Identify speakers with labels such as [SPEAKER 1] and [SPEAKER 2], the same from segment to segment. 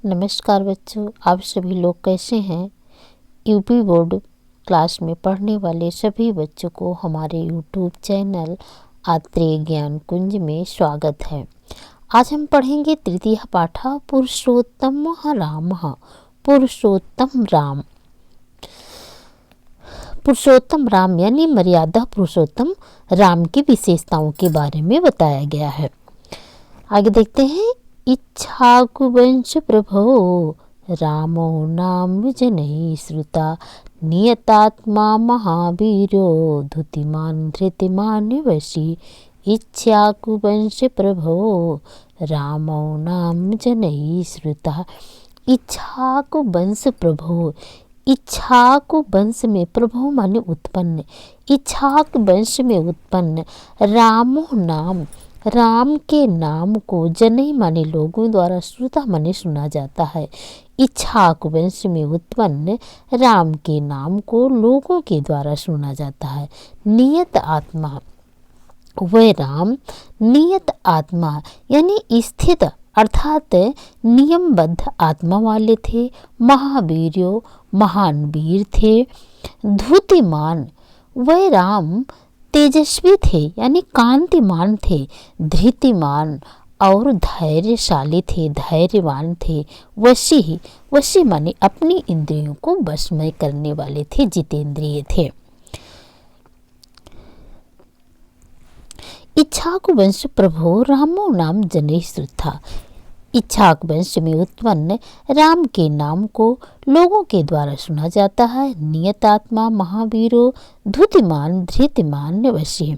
[SPEAKER 1] नमस्कार बच्चों, आप सभी लोग कैसे हैं। यूपी बोर्ड क्लास में पढ़ने वाले सभी बच्चों को हमारे यूट्यूब चैनल आत्रेय ज्ञान कुंज में स्वागत है। आज हम पढ़ेंगे तृतीय पाठ पुरुषोत्तम राम। पुरुषोत्तम राम यानी मर्यादा पुरुषोत्तम राम की विशेषताओं के बारे में बताया गया है। आगे देखते हैं। इच्छाकुवंश प्रभो रामो नाम जनैः श्रुता नियतात्मा महावीरो धृतिमान धृतिमान वशी। इच्छाकुवंश प्रभो रामो नाम जनैः श्रुता। इच्छाकुवंश प्रभो, इच्छाकुवंश में प्रभो माने उत्पन्न, इच्छाकुवंश में उत्पन्न रामो नाम, राम के नाम को जनई माने लोगों द्वारा श्रुता माने सुना जाता है। इच्छाकुवंश में उत्पन्न राम के नाम को लोगों के द्वारा सुना जाता है। नियत आत्मा, वह राम नियत आत्मा यानी स्थित अर्थात नियमबद्ध आत्मा वाले थे। महावीर्यो महान वीर थे। धृतिमान, वह राम तेजस्वी थे यानी कांतिमान थे। धृतिमान और धैर्यशाली थे, धैर्यवान थे। वशी, वशी माने अपनी इंद्रियों को वश में करने वाले थे, जितेंद्रिय थे। इच्छाकुवंश प्रभो रामो नाम जनैः श्रुता। इच्छाकुवंश में उत्पन्न राम के नाम को लोगों के द्वारा सुना जाता है। नियत आत्मा महावीरो धृतिमान धृतिमान वशी।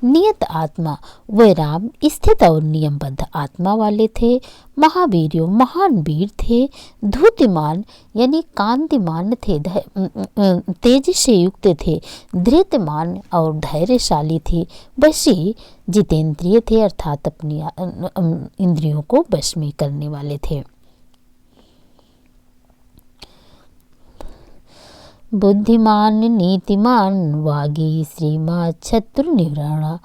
[SPEAKER 1] नियत आत्मा, वह राम स्थित और नियमबद्ध आत्मा वाले थे। महावीर्यो महान वीर थे। धृतिमान यानी कांतिमान थे, तेज से युक्त थे। धृतिमान और धैर्यशाली थे। वशी जितेंद्रिय थे अर्थात अपनी इंद्रियों को वश में करने वाले थे। बुद्धिमान नीतिमान वागी श्रीमान शत्रु निवृणा।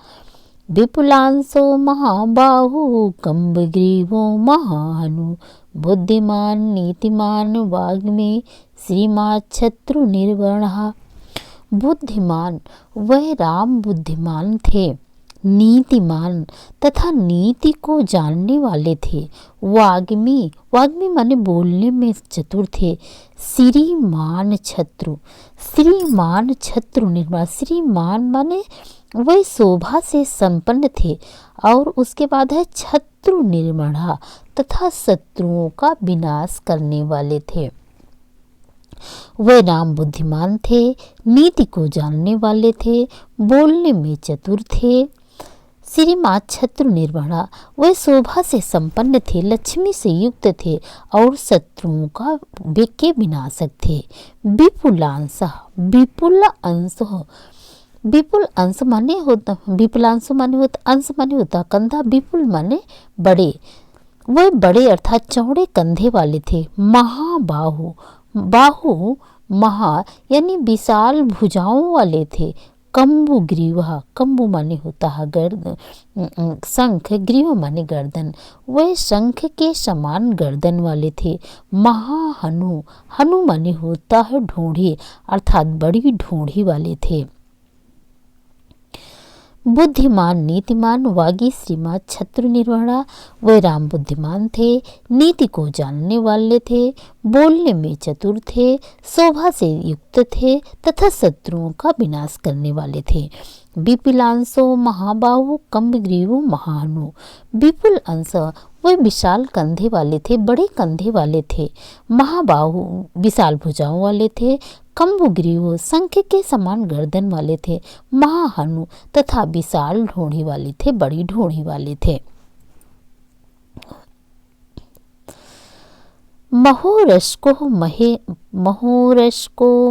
[SPEAKER 1] विपुलांशो महाबाहु कंबग्रीवो महानु। बुद्धिमान नीतिमान वाग्मी श्रीमान शत्रु निर्वणः। बुद्धिमान, वह राम बुद्धिमान थे। नीतिमान तथा नीति को जानने वाले थे। वाग्मी, वाग्मी माने बोलने में चतुर थे। श्रीमान शत्रु, श्रीमान शत्रु निर्माण, श्रीमान माने वह शोभा से संपन्न थे। और उसके बाद है शत्रु निर्मणा तथा शत्रुओं का विनाश करने वाले थे। वह राम बुद्धिमान थे, नीति को जानने वाले थे, बोलने में चतुर थे। श्रीमान शत्रु निर्वणा, वह शोभा से संपन्न थे, लक्ष्मी से युक्त थे और शत्रुओं का के विनाशक थे। विपुलांश, विपुल अंश, विपुल अंश माने होता, विपुलांश माने होता, अंश माने होता कंधा, विपुल माने बड़े, वह बड़े अर्थात चौड़े कंधे वाले थे। महाबाहु, बाहु महा यानी विशाल भुजाओं वाले थे। कंबु ग्रीवा, कंबु माने होता है गर्दन, शंख, ग्रीव माने गर्दन, वह शंख के समान गर्दन वाले थे। महाहनु, हनु माने होता है ढूंढी अर्थात बड़ी ढूंढी वाले थे। बुद्धिमान नीतिमान वागी श्रीमान शत्रु निर्वणा, वह राम बुद्धिमान थे, नीति को जानने वाले थे, बोलने में चतुर थे, शोभा से युक्त थे तथा शत्रुओं का विनाश करने वाले थे। विपुलांशो महाबाहु कंबग्रीवो महानु। विपुल अंश, वह विशाल कंधे वाले थे, बड़े कंधे वाले थे। महाबाहु विशाल भुजाओं वाले थे। कंबुग्रीव शंख के समान गर्दन वाले थे। महाहनु तथा विशाल ढूंढी वाले थे, बड़ी ढूंढी वाले थे। महोरस्को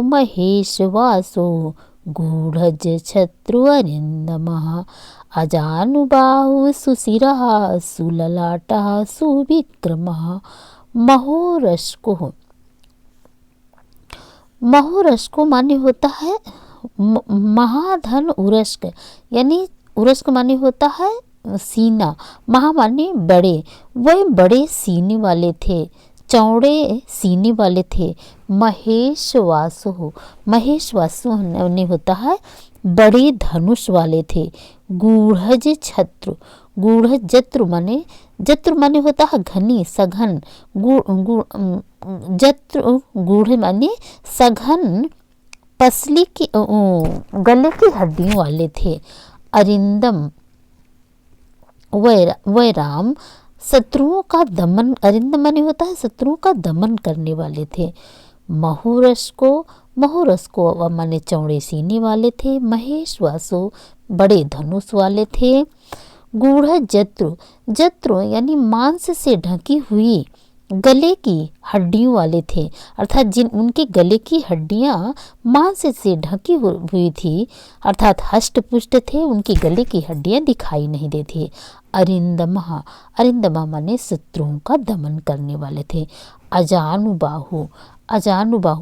[SPEAKER 1] महेश वासो गूढ़ज शत्रु अरिंदमः। अजानुबाहु सुशिरः सुललाटः सुविक्रमः। महोरस्को, महोरस्को माने होता है महाधन उरस्क यानी उरस्क माने होता है सीना। महा माने बड़े, वह बड़े सीने वाले थे। चौड़े सीने वाले थे। महेश वासु, महेश वासु ने होता है बड़े धनुष वाले थे। गूढ़ज छत्र, गूढ़ जत्र माने होता है घनी सघन, जत्र गूढ़ माने सघन पसली की गले की हड्डियों वाले थे। अरिंदम वैराम शत्रुओं का दमन, अरिंदम माने होता है शत्रुओं का दमन करने वाले थे। महुरस को माने चौड़े सीने वाले थे। महेश वासु बड़े धनुष वाले थे। गूढ़ जत्रु यानी मांस से ढकी हुई गले की हड्डियों वाले थे, अर्थात जिन उनके गले की हड्डियां मांस से ढकी हुई थी, अर्थात हष्ट पुष्ट थे, उनके गले की हड्डियां दिखाई नहीं देती। अरिंदमा माने शत्रुओं का दमन करने वाले थे। अजानुबाहु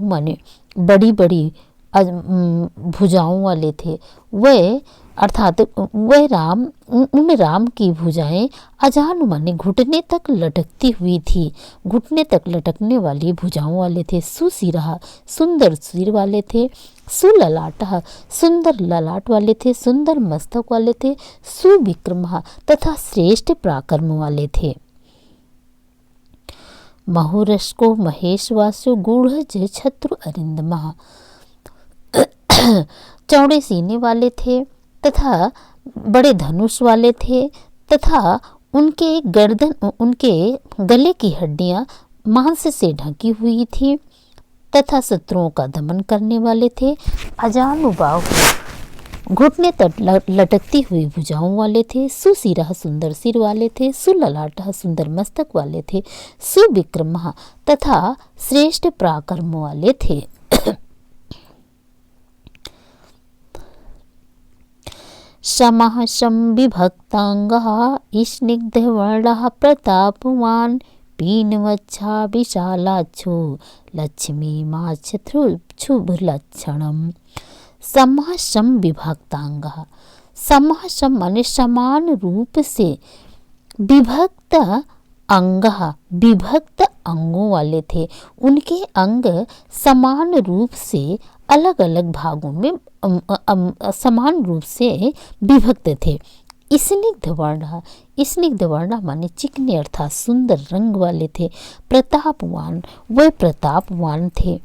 [SPEAKER 1] माने बड़ी बड़ी भुजाओं वाले थे। वह अर्थात वह राम, उन राम की भुजाएं अजानु माने घुटने तक लटकती हुई थी, घुटने तक लटकने वाली भुजाओं वाले थे। सुशिरा सुंदर सिर वाले थे। सुललाटः सुंदर ललाट वाले थे, सुंदर मस्तक वाले थे। सुविक्रमः तथा श्रेष्ठ पराक्रम वाले थे। महुरस को महेश वासु गूढ़ छत्रु अरिंदमा चौड़े सीने वाले थे तथा बड़े धनुष वाले थे, तथा उनके गले की हड्डियां मांस से ढकी हुई थी, तथा शत्रुओं का दमन करने वाले थे। अजानुबाहु घुटने तक लटकती हुई भुजाओं वाले थे। सुशिरा सुंदर सिर वाले थे। सुललाटः सुंदर मस्तक वाले थे। सुविक्रमः तथा श्रेष्ठ पराक्रम वाले थे। समः संविभक्तांगः स्निग्धवर्णः प्रतापवान् पीनवच्छा विशालाक्षो लक्ष्मीमाच्छुभलक्षणम्। समः संविभक्तांगः, समः सम माने समान रूप से, विभक्त अंग विभक्त अंगों वाले थे। उनके अंग समान रूप से अलग अलग भागों में समान रूप से विभक्त थे। स्निग्ध वर्ण माने चिकने अर्थात सुंदर रंग वाले थे। प्रतापवान वे प्रतापवान थे।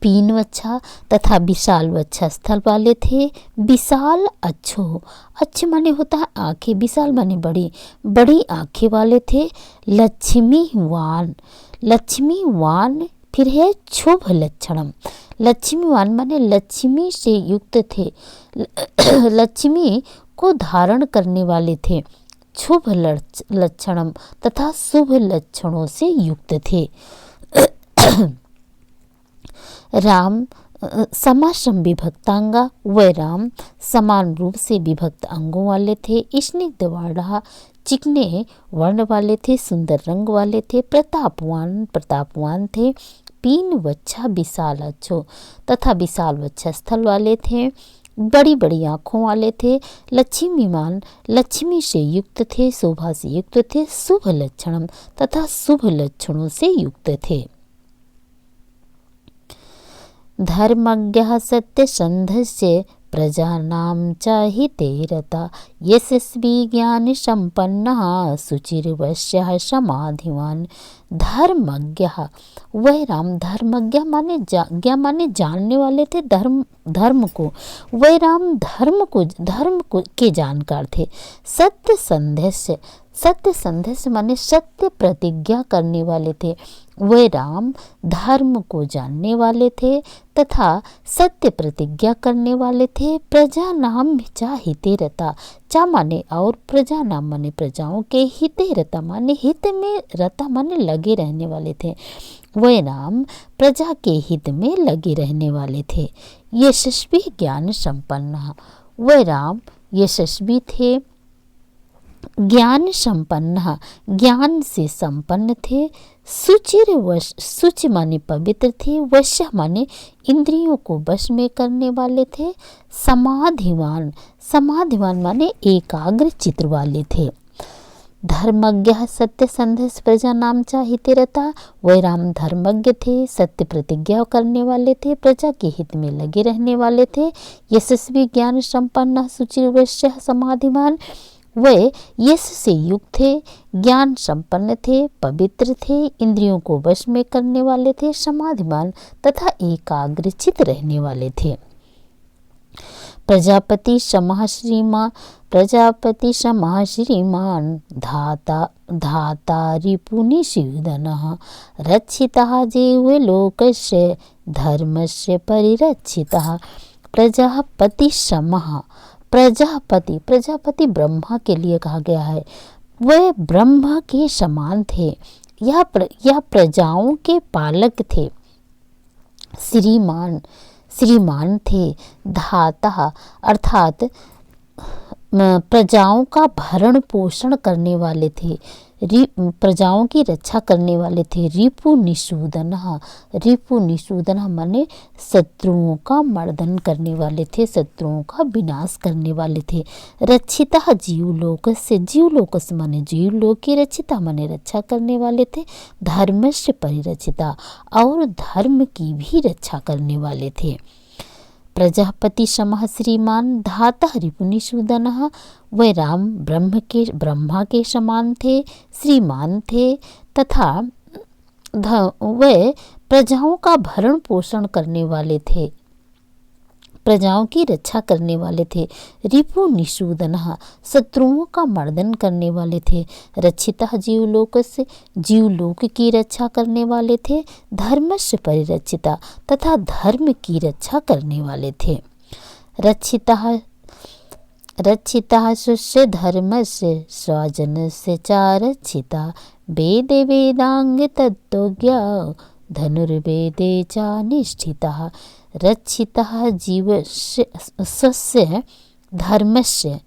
[SPEAKER 1] पीनवच्छा तथा विशाल वच्छा स्थल वाले थे। विशाल अच्छे माने होता है आंखें, विशाल माने बड़ी बड़ी आंखें वाले थे। लक्ष्मीवान फिर है शुभ लक्षणम। लक्ष्मीवान माने लक्ष्मी से युक्त थे, लक्ष्मी को धारण करने वाले थे। शुभ लक्षणम तथा शुभ लक्षणों से युक्त थे। राम समाश्रम विभक्तांगा, वे राम समान रूप से विभक्त अंगों वाले थे। स्निग्ध वर्ण चिकने वर्ण वाले थे, सुंदर रंग वाले थे। प्रतापवान थे। पीन वच्छा विशालाक्षो तथा विशाल वच्छा स्थल वाले थे। बड़ी बड़ी आँखों वाले थे। लक्ष्मीमान लक्ष्मी से युक्त थे, शोभा से युक्त थे। शुभ लक्षणम तथा शुभ लक्षणों से युक्त थे। धर्मज्ञः सत्यसन्धस्य प्रजानां च हिते रता यशस्वी ज्ञान संपन्नः शुचिर्वश्यः समाधिवान्। धर्मज्ञः वह राम, धर्मज्ञ माने जानने वाले थे धर्म को। वह राम धर्म को के जानकार थे। सत्य संदेश माने सत्य प्रतिज्ञा करने वाले थे। वे राम धर्म को जानने वाले थे तथा सत्य प्रतिज्ञा करने वाले थे। प्रजा नाम चा हिते रता, चा माने और प्रजा नाम माने प्रजाओं के, हिते रता माने हित में, रता माने लगे रहने वाले थे। वे राम प्रजा के हित में लगे रहने वाले थे। यशस्वी ज्ञान संपन्न, वे राम यशस्वी थे, ज्ञान संपन्न ज्ञान से संपन्न थे। शुचि माने पवित्र थे। वश्य माने इंद्रियों को वश में करने वाले थे। समाधिवान माने एकाग्र चित्त वाले थे। धर्मज्ञ सत्यसंधः प्रजानां च हिते रता। वह राम धर्मज्ञ थे, सत्य प्रतिज्ञा करने वाले थे, प्रजा के हित में लगे रहने वाले थे। यशस्वी ज्ञान संपन्न शुचिर्वश्य समाधिमान, वे यश से युक्त थे, ज्ञान संपन्न थे, पवित्र थे, इंद्रियों को वश में करने वाले थे, समाधिमान तथा एकाग्रचित रहने वाले थे। प्रजापति क्षमा श्रीमान धाता रिपुनिषूदनः रक्षितः जीव लोकस्य धर्मस्य परिरक्षितः। प्रजापति क्षमा, प्रजापति ब्रह्मा के लिए कहा गया है, वे ब्रह्मा के समान थे। यह प्रजाओं के पालक थे। श्रीमान थे। धाता अर्थात प्रजाओं का भरण पोषण करने वाले थे, प्रजाओं की रक्षा करने वाले थे। रिपु निषूदन माने शत्रुओं का मर्दन करने वाले थे, शत्रुओं का विनाश करने वाले थे। रक्षिता जीवलोक से माने जीवलोक की, रक्षिता माने रक्षा करने वाले थे। धर्मस्य परिरक्षिता और धर्म की भी रक्षा करने वाले थे। प्रजापति क्षमा श्रीमान धाता रिपुनिषूदनः, वे राम ब्रह्मा के समान थे, श्रीमान थे तथा वे प्रजाओं का भरण पोषण करने वाले थे, प्रजाओं की रक्षा करने वाले थे। रिपु निषूदनः शत्रुओं का मर्दन करने वाले थे। रक्षितः जीवलोक की रक्षा करने वाले थे। धर्मस्य परिरक्षिता तथा धर्म की रक्षा करने वाले थे। रक्षितः स्वस्य धर्मस्य स्वजनस्य च रक्षिता। वेद वेदांग तत्त्वज्ञा धनुर्वेदे च निष्ठितः। रक्षितः जीवस्य स्वस्य धर्मस्य,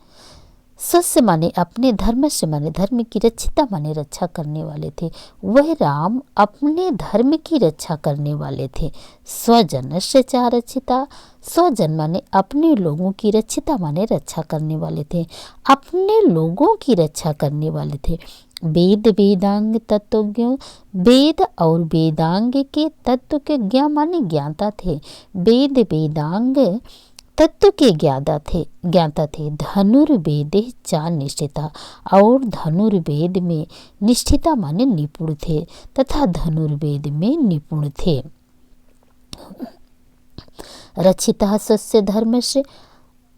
[SPEAKER 1] स्वस्य माने अपने, धर्मस्य माने धर्म की, रक्षिता माने रक्षा करने वाले थे। वह राम अपने धर्म की रक्षा करने वाले थे। स्वजनस्य च रक्षिता, स्वजन माने अपने लोगों की, रक्षिता माने रक्षा करने वाले थे, अपने लोगों की रक्षा करने वाले थे। वेद वेदांग तत्वज्ञों, वेद और वेदांग के तत्व के ज्ञा माने ज्ञाता थे। वेद वेदांग तत्व के ज्ञाता थे। धनुर्वेदे च निष्ठिता और धनुर्वेद में निष्ठिता माने निपुण थे तथा धनुर्वेद में निपुण थे। रक्षिता स्वस्य धर्मस्य,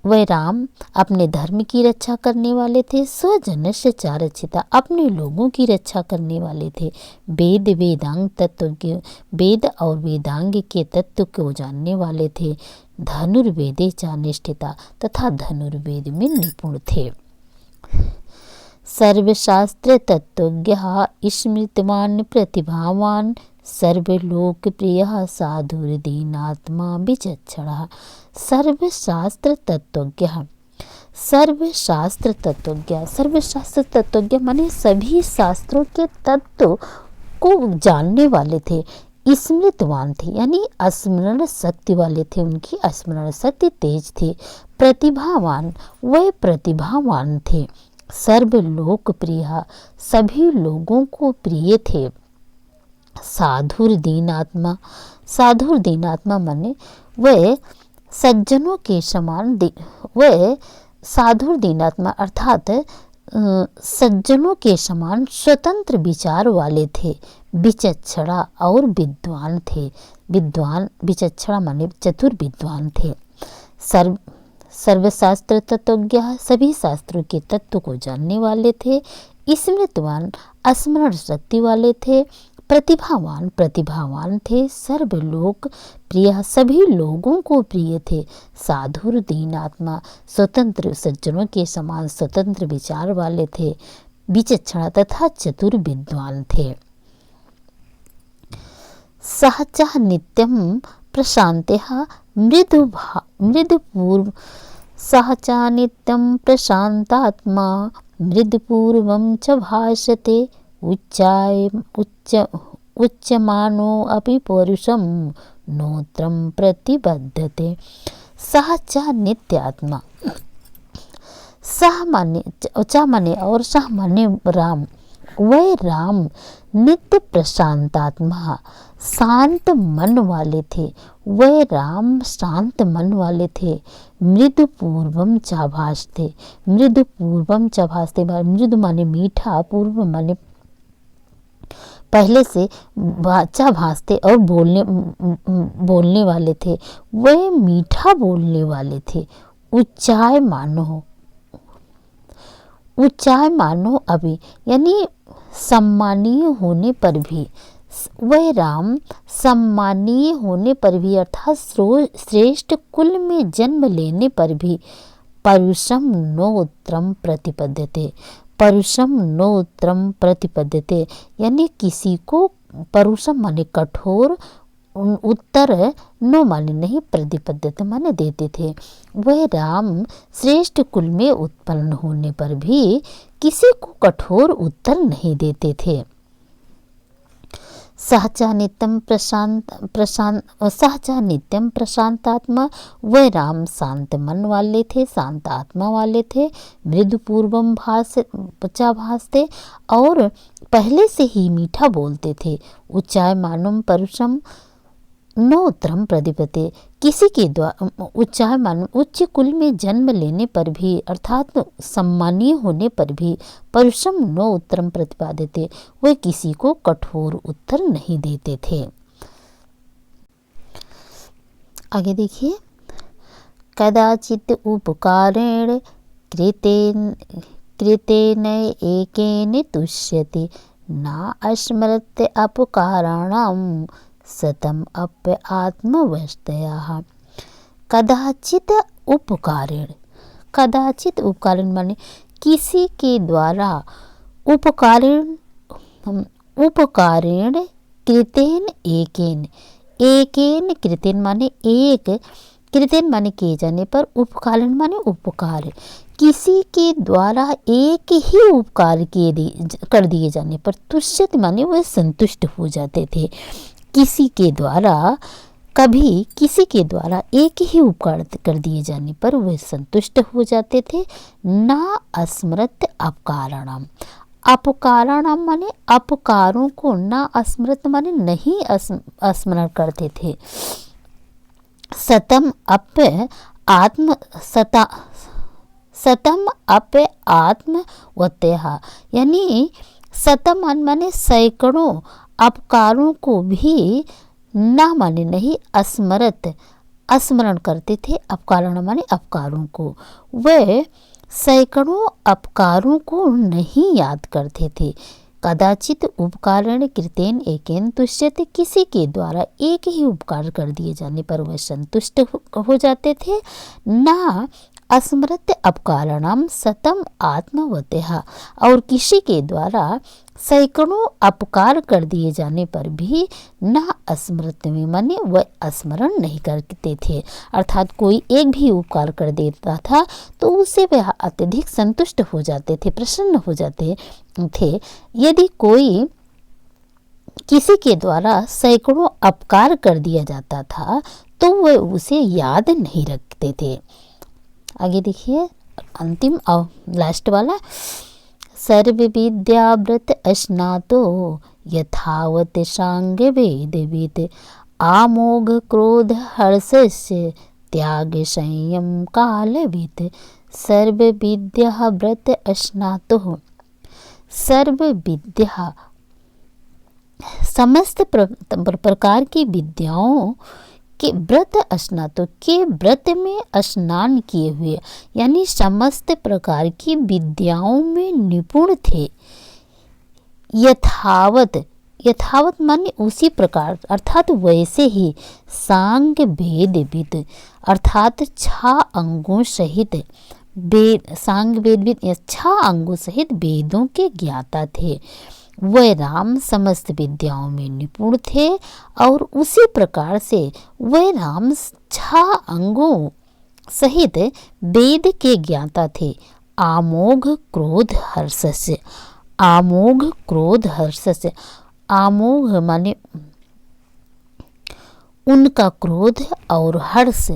[SPEAKER 1] वह राम अपने धर्म की रक्षा करने वाले थे। स्वजनस्य च रक्षिता अपने लोगों की रक्षा करने वाले थे। वेद वेदांग तत्व, वेद और वेदांग के तत्व को जानने वाले थे। धनुर्वेदे च निष्ठिता तथा धनुर्वेद में निपुण थे। सर्वशास्त्र तत्वज्ञः स्मृतवान प्रतिभावान सर्वलोकप्रियः साधुर्दीनात्मा विचक्षणः। सर्वशास्त्र तत्वज्ञ माने सभी शास्त्रों के तत्व को जानने वाले थे। स्मृतवान थे यानी स्मरण शक्ति वाले थे, उनकी स्मरण शक्ति तेज थी। प्रतिभावान, वे प्रतिभावान थे। सर्वलोकप्रिय, सभी लोगों को प्रिय थे। साधुर्दीनात्मा माने वे सज्जनों के समान, वे साधुर्दीनात्मा अर्थात सज्जनों के समान स्वतंत्र विचार वाले थे। विचक्षणा और विद्वान थे। विचक्षणा माने चतुर विद्वान थे। सर्वशास्त्र तत्वज्ञ, सभी शास्त्रों के तत्व को जानने वाले थे। स्मृतवान, स्मरण शक्ति वाले थे। प्रतिभावान थे। सर्वलोक प्रिय, सभी लोगों को प्रिय थे। साधुर दीनात्मा, स्वतंत्र सज्जनों के समान स्वतंत्र विचार वाले थे। विचक्षण तथा चतुर विद्वान थे। सहचः नित्यं प्रशान्त्यः मृदुपूर्व, सहचा नित्यं प्रशान्तात्मा मृदुपूर्वं च भाषते। उच्यमानो अपि पौरुषं नोत्रं प्रतिबद्धते। सहचा नित्यात्मा, सह माने चा माने और सह माने राम। वह राम नित्य प्रशांतात्मा शांत मन वाले थे। वह राम शांत मन वाले थे। मृदु पूर्वम चाभास थे। मृदु पूर्वम चाभास थे, मृदु माने मीठा, पूर्व माने पहले से अच्छा भासते और बोलने वाले थे। वह मीठा बोलने वाले थे। ऊंचाई मानो अभी, यानी सम्मानीय होने पर भी, वह राम सम्मानीय होने पर भी अर्थात श्रेष्ठ कुल में जन्म लेने पर भी परुषम नोत्रम प्रतिपद्यते। परुषम नोत्रम प्रतिपद्यते, यानी किसी को परुषम माने कठोर, उत्तर नो माने नहीं, प्रतिपद्यते माने देते थे। वह राम श्रेष्ठ कुल में उत्पन्न होने पर भी किसी को कठोर उत्तर नहीं देते थे। सहचा नित्यम प्रशांतात्मा, वह राम शांत मन वाले थे, शांत आत्मा वाले थे। मृदु पूर्वम भासते और पहले से ही मीठा बोलते थे। ऊंचाई मानुम परुषम नोत्रम प्रतिपते, किसी के द्वारा ऊंचाई मानुम उच्च कुल में जन्म लेने पर भी अर्थात सम्मानीय होने पर भी परुषम नो उत्तरम प्रतिपादिते, वे किसी को कठोर उत्तर नहीं देते थे। आगे देखिए, कदाचित उपकारेण कृतेन एकेन तुष्यति ना अस्मरत् अपकाराणाम सतम अप्य आत्मवस्तया। कदाचित उपकारेण, कदाचित उपकारेण माने किसी के द्वारा, उपकारेण कृतेन एकेन, एकेन कृतेन माने एक, कृतेन माने किए जाने पर, उपकारेण माने उपकार, किसी के द्वारा एक ही उपकार कर दिए जाने पर, तुष्यति माने वह संतुष्ट हो जाते थे। किसी के द्वारा, कभी किसी के द्वारा एक ही उपकार कर दिए जाने पर वह संतुष्ट हो जाते थे। ना अस्मृत अपकाराणाम, अपकाराणाम माने अपकारों को, ना अस्मृत माने नहीं स्मरण करते थे। सतम अप्य आत्मवत्यः, यानी सतम माने सैकड़ों अपकारों को भी ना माने नहीं स्मरण करते थे। अपकारण माने अपकारों को, वे सैकड़ों अपकारों को नहीं याद करते थे। कदाचित उपकारण कृतेन एकेन तुष्यते, किसी के द्वारा एक ही उपकार कर दिए जाने पर वह संतुष्ट हो जाते थे। ना अस्मृत अपकाराणाम सतम आत्मवत्यः, और किसी के द्वारा सैकड़ों अपकार कर दिए जाने पर भी न स्मृत में माने वह स्मरण नहीं करते थे। अर्थात कोई एक भी उपकार कर देता था तो उससे वह अत्यधिक संतुष्ट हो जाते थे, प्रसन्न हो जाते थे। यदि कोई किसी के द्वारा सैकड़ों अपकार कर दिया जाता था तो वह उसे याद नहीं रखते थे। आगे देखिए, अंतिम और लास्ट वाला, सर्व विद्याव्रत स्नातो यथावत सांग वेदविद आमोघ क्रोध हर्षस्य त्याग संयम कालविद। सर्व विद्या व्रत स्नातो, सर्व विद्या समस्त प्रकार की विद्याओं के व्रत स्नातो के व्रत में स्नान किए हुए, यानी समस्त प्रकार की विद्याओं में निपुण थे। यथावत, यथावत माने उसी प्रकार अर्थात वैसे ही। सांग वेद विद अर्थात 6 अंगों सहित वेद, सांग वेद विद 6 अंगों सहित वेदों के ज्ञाता थे। वह राम समस्त विद्याओं में निपुण थे और उसी प्रकार से वह राम 6 अंगों सहित वेद के ज्ञाता थे। आमोघ क्रोध हर्षस्य, आमोघ क्रोध हर्षस्य, आमोघ माने उनका क्रोध और हर्ष,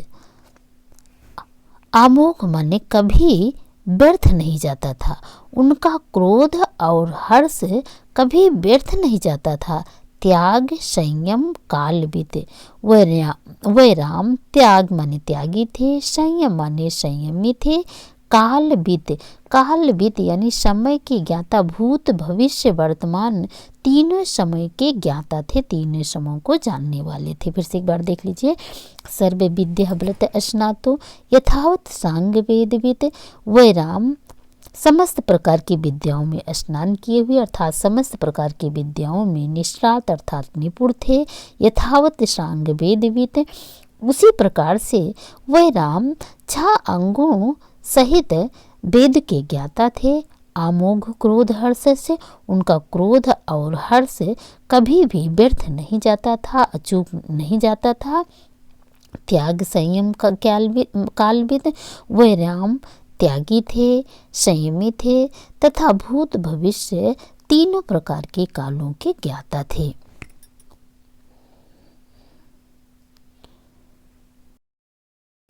[SPEAKER 1] आमोघ माने कभी व्यर्थ नहीं जाता था। उनका क्रोध और हर्ष कभी व्यर्थ नहीं जाता था। त्याग संयम काल बीते। वह राम त्याग माने त्यागी थे, संयम माने संयमी थे, काल बीत यानी समय के ज्ञाता, भूत भविष्य वर्तमान तीनों समय के ज्ञाता थे, तीनों समयों को जानने वाले थे। फिर से एक बार देख लीजिए। सर्व विद्या बलत स्नातो यथावत सांग वेदवित। वह राम समस्त प्रकार की विद्याओं में स्नान किए हुए अर्थात समस्त प्रकार की विद्याओं में निष्णात अर्थात निपुण थे। यथावत सांग वेदवित, उसी प्रकार से वह राम 6 अंगों सहित वेद के ज्ञाता थे। आमोघ क्रोध हर्ष से, उनका क्रोध और हर्ष कभी भी व्यर्थ नहीं जाता था, अचूक नहीं जाता था। त्याग संयम का कालविद, वह राम त्यागी थे, संयमी थे तथा भूत भविष्य तीनों प्रकार के कालों के ज्ञाता थे।